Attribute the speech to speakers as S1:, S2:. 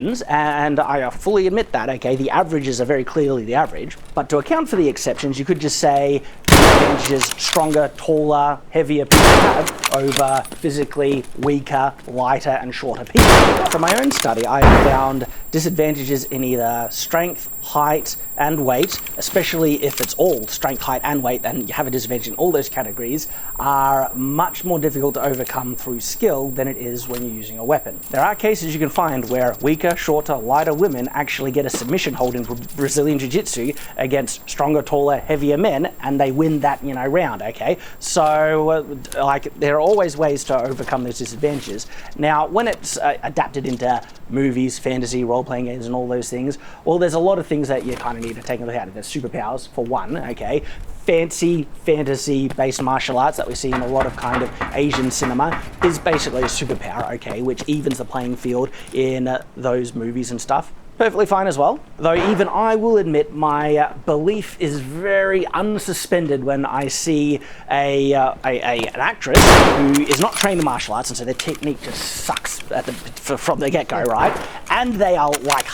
S1: and I fully admit that, okay, the averages are very clearly the average, but to account for the exceptions, you could just say disadvantages stronger, taller, heavier people have over physically weaker, lighter, and shorter people. From my own study, I have found disadvantages in either strength, height, and weight, especially if it's all strength, height, and weight, and you have a disadvantage in all those categories, are much more difficult to overcome through skill than it is when you're using a weapon. There are cases you can find where weaker, shorter, lighter women actually get a submission hold in Brazilian Jiu-Jitsu against stronger, taller, heavier men, and they win that, round, okay? So, there are always ways to overcome those disadvantages. Now, when it's adapted into movies, fantasy, role-playing games, and all those things, well, there's a lot of things that you kind of need to take into account. There's superpowers, for one, okay? Fancy, fantasy-based martial arts that we see in a lot of kind of Asian cinema is basically a superpower, okay, which evens the playing field in those movies and stuff. Perfectly fine as well, though even I will admit my belief is very unsuspended when I see an actress who is not trained in martial arts, and so their technique just sucks from the get-go, right? And they are like